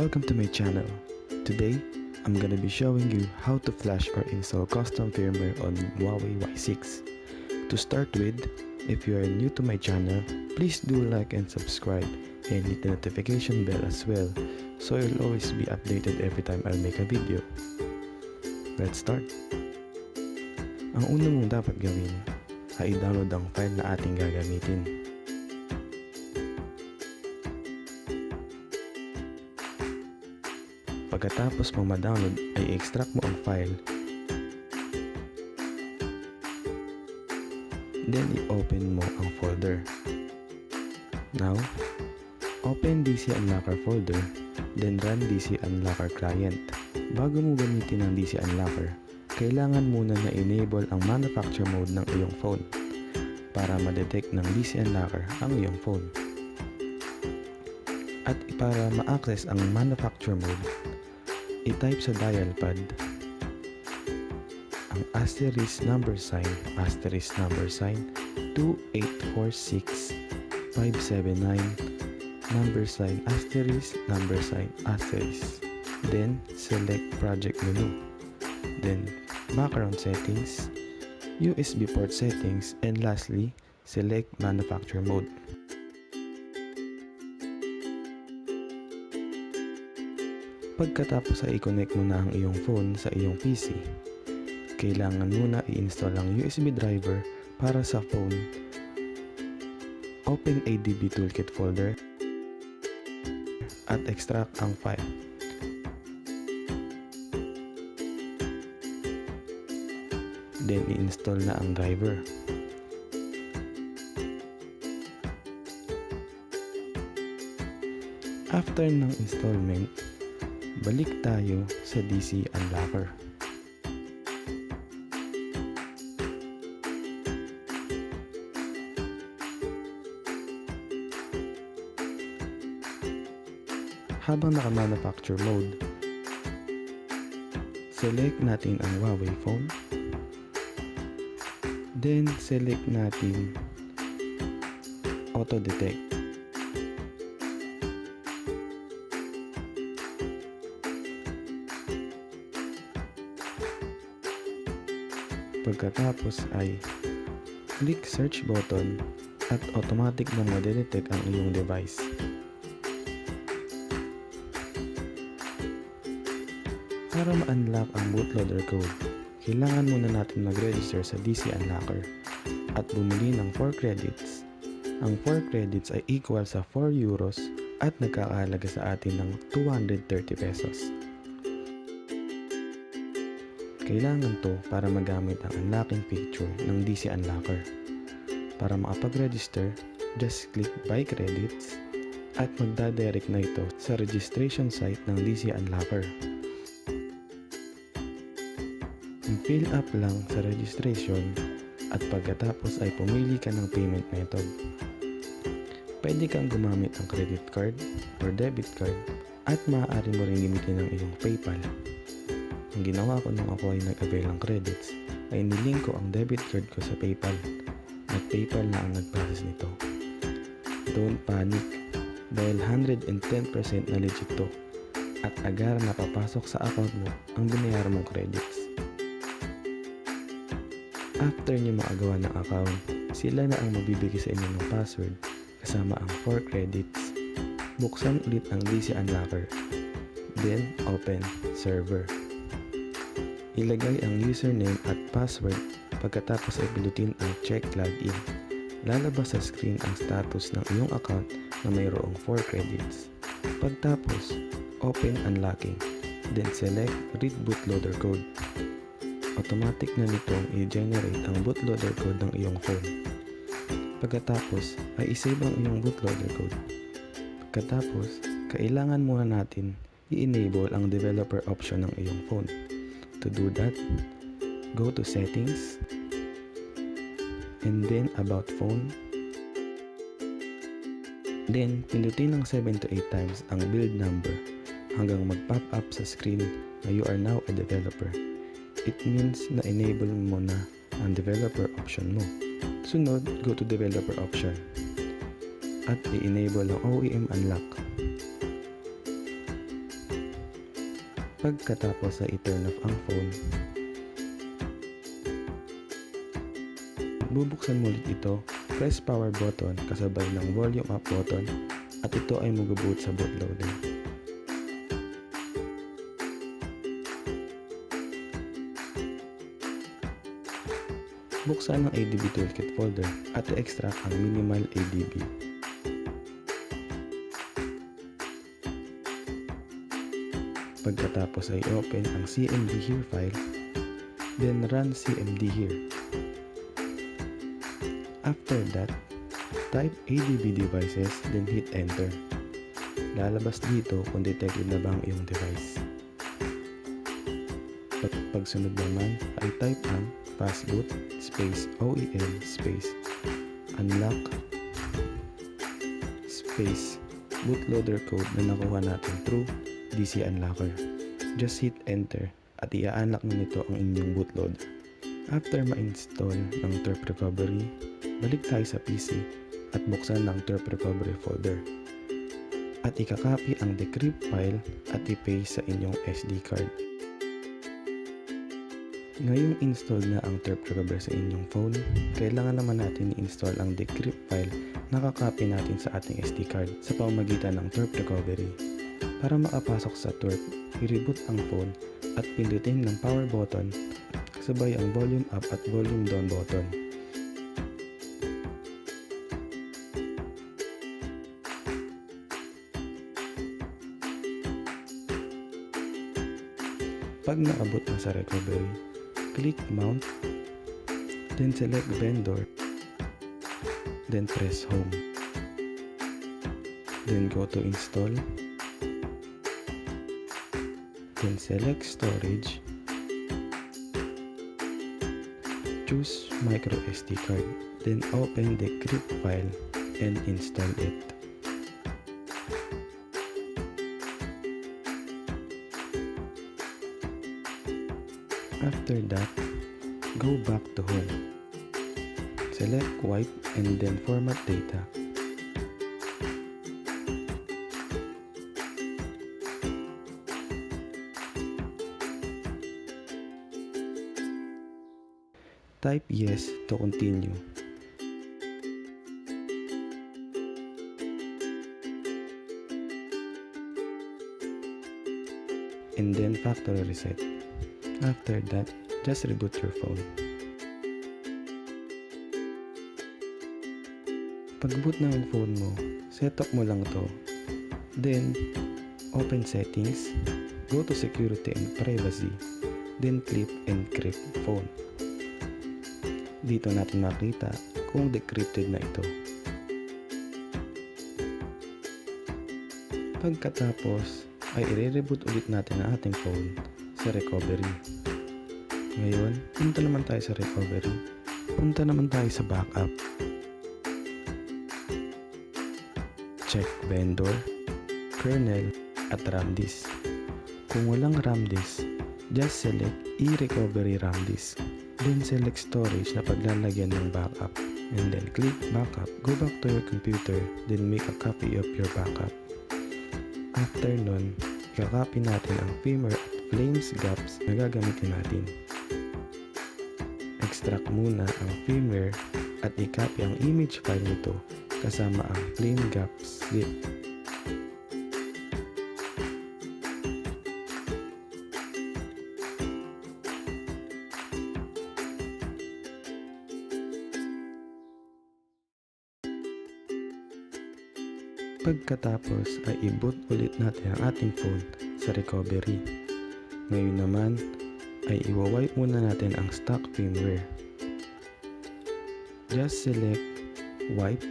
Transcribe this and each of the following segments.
welcome to my channel. Today, I'm gonna be showing you how to flash or install custom firmware on Huawei Y6. To start with, if you are new to my channel, please do like and subscribe and hit the notification bell as well so you'll always be updated every time I make a video. Let's start! Ang una mong dapat gawin ay i-download ang file na ating gagamitin. Pagkatapos mong ma-download ay i-extract mo ang file. Then i-open mo ang folder. Now, open DC Unlocker folder, then run DC Unlocker client. Bago mo gamitin ang DC Unlocker, kailangan muna na enable ang manufacture mode ng iyong phone para ma-detect ng DC Unlocker ang iyong phone. At para ma-access ang manufacture mode, i-type sa dial pad ang asterisk number sign 2846579 number sign asterisk then select project menu, then background settings, USB port settings, and lastly select manufacture mode. Pagkatapos ay i-connect mo na ang iyong phone sa iyong PC, kailangan muna i-install ang USB driver para sa phone. Open ADB Toolkit folder at extract ang file. Then i-install na ang driver. After ng installment, balik tayo sa DC Unlocker. Habang naka-manufacture mode, select natin ang Huawei phone. Then select natin Auto Detect. Pagkatapos ay click search button at automatic na madedetect ang iyong device. Para ma-unlock ang bootloader code, kailangan muna natin mag-register sa DC Unlocker at bumili ng 4 credits. Ang 4 credits ay equal sa 4 euros at nagkakahalaga sa atin ng 230 pesos. Kailangan to para magamit ang unlocking feature ng DC Unlocker. Para makapag-register, just click Buy Credits at magdadirect na ito sa registration site ng DC Unlocker. Fill up lang sa registration at pagkatapos ay pumili ka ng payment method. Pwede kang gumamit ng credit card or debit card at maaari mo rin gamitin ang iyong PayPal. Ang ginawa ko nung ako ay nag-avail ng credits ay nilink ko ang debit card ko sa PayPal at PayPal na ang nag-process nito. Don't panic dahil 110% na legit to at agad na papasok sa account mo ang binayaran mong credits. After nyo makagawa ng account, sila na ang magbibigay sa inyo ng password kasama ang 4 credits. Buksan ulit ang DC Unlocker, then open server. Ilagay ang username at password pagkatapos ay pindutin ang check login. Lalabas sa screen ang status ng iyong account na mayroong 4 credits. Pagtapos, open unlocking, then select read bootloader code. Automatic na nitong i-generate ang bootloader code ng iyong phone. Pagkatapos ay isave ang iyong bootloader code. Pagkatapos, kailangan muna natin i-enable ang developer option ng iyong phone. To do that, go to Settings, and then About Phone. Then, pindutin ng 7 to 8 times ang build number hanggang mag-pop up sa screen na you are now a developer. It means na enable mo na ang developer option mo. Sunod, go to developer option at i-enable ang OEM unlock. Pagkatapos ay i-turn off ang phone, bubuksan mo ulit ito, press power button kasabay ng volume up button at ito ay mag-boot sa bootloader. Buksan ang ADB Toolkit folder at i-extract ang minimal ADB. Pagkatapos ay open ang CMD here file, then run CMD here. After that, type ADB devices, then hit enter. Lalabas dito kung detected na ba ang iyong device. Pagsunod naman ay type ang fastboot space OEM space unlock space bootloader code na nakuha natin through DC Unlocker. Just hit enter at i-unlock na nito ang inyong bootloader. After ma-install ng Turp Recovery, balik tayo sa PC at buksan ng Turp Recovery folder. At ikakopy ang decrypt file at i-paste sa inyong SD card. Ngayong install na ang Turp Recovery sa inyong phone, kailangan naman natin i-install ang decrypt file na kakopy natin sa ating SD card sa pamamagitan ng Turp Recovery. Para makapasok sa Turp, i-reboot ang phone at pindutin ng power button kasabay ang volume up at volume down button. Pag naabot na sa recovery, click Mount, then select Vendor, then press Home. Then go to Install, then select Storage, choose Micro SD card, then open the decrypt file and install it. After that, go back to Home. Select Wipe and then Format Data. Type Yes to continue. And then factory reset. After that, just reboot your phone. Pag-boot ng phone mo, setup mo lang to. Then, open settings, go to security and privacy, then click encrypt phone. Dito natin makita kung decrypted na ito. Pagkatapos, ay i-reboot ulit natin ang ating phone sa recovery. Ngayon, punta naman tayo sa recovery. Punta naman tayo sa backup. Check vendor, kernel, at RAM disk. Kung walang RAM disk, just select e-recovery RAM disk. Then select storage na paglalagyan ng backup. And then click backup. Go back to your computer, then make a copy of your backup. After nun, i-copy natin ang firmware at flames gaps na gagamitin natin. Extract muna ang firmware at i-copy ang image file nito kasama ang flame gaps slip. Pagkatapos ay i-boot ulit natin ang ating phone sa recovery. Ngayon naman ay i-wipe muna natin ang stock firmware. Just select Wipe,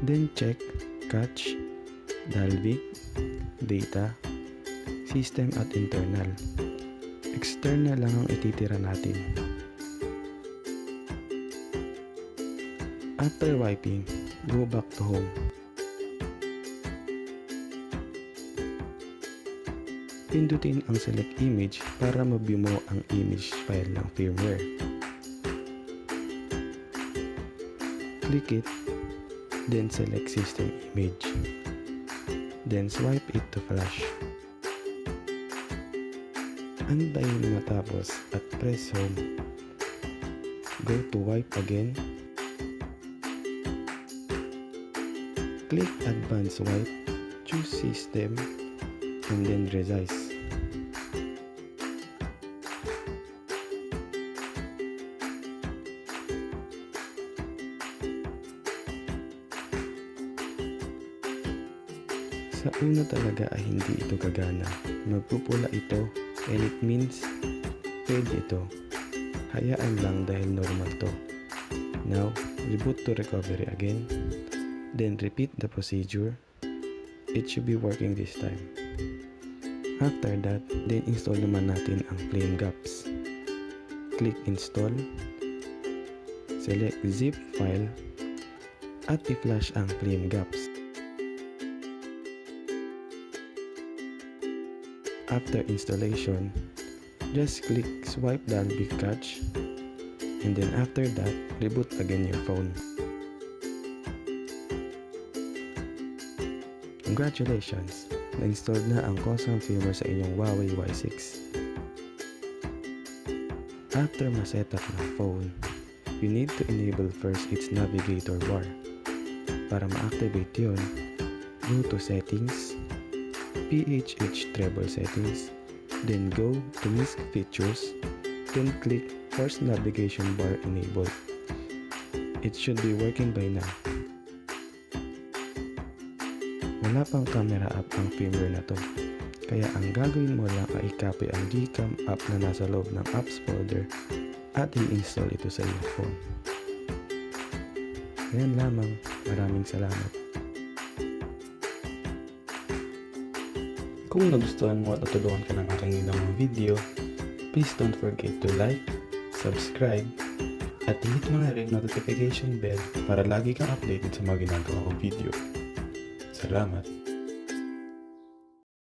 then check Cache, Dalvik, Data, System at Internal. External lang ang ititira natin. After wiping, go back to Home. Pindutin ang select image para ma-view mo ang image file ng firmware. Click it, then select system image. Then swipe it to flash. Antayin matapos at press home. Go to wipe again. Click advanced wipe, choose system, and then resize. Sa una talaga ay hindi ito gagana. Magpupula ito and it means failed ito. Hayaan lang dahil normal to. Now, reboot to recovery again. Then repeat the procedure. It should be working this time. After that, then install naman natin ang flame gaps. Click install. Select zip file at i-flash ang flame gaps. After installation, just click swipe Dalvik catch, and then after that, reboot again your phone. Congratulations! Na-install na ang Cosam firmware sa inyong Huawei Y6. After ma-setup ng phone, you need to enable first its navigator bar. Para ma-activate yun, go to settings, PHH treble settings, then go to MISC features, then click force navigation bar enabled. It should be working by now. Wala pang camera app ang firmware na to, kaya ang gagawin mo lang ay i-copy ang Gcam app na nasa loob ng apps folder at i-install ito sa iyong phone. Ayan lamang, maraming salamat. Kung nagustuhan mo at natulungan ka ng aking ginawang video, please don't forget to like, subscribe, at hit mo na rin notification bell para lagi kang updated sa mga ginagawa kong video. Salamat!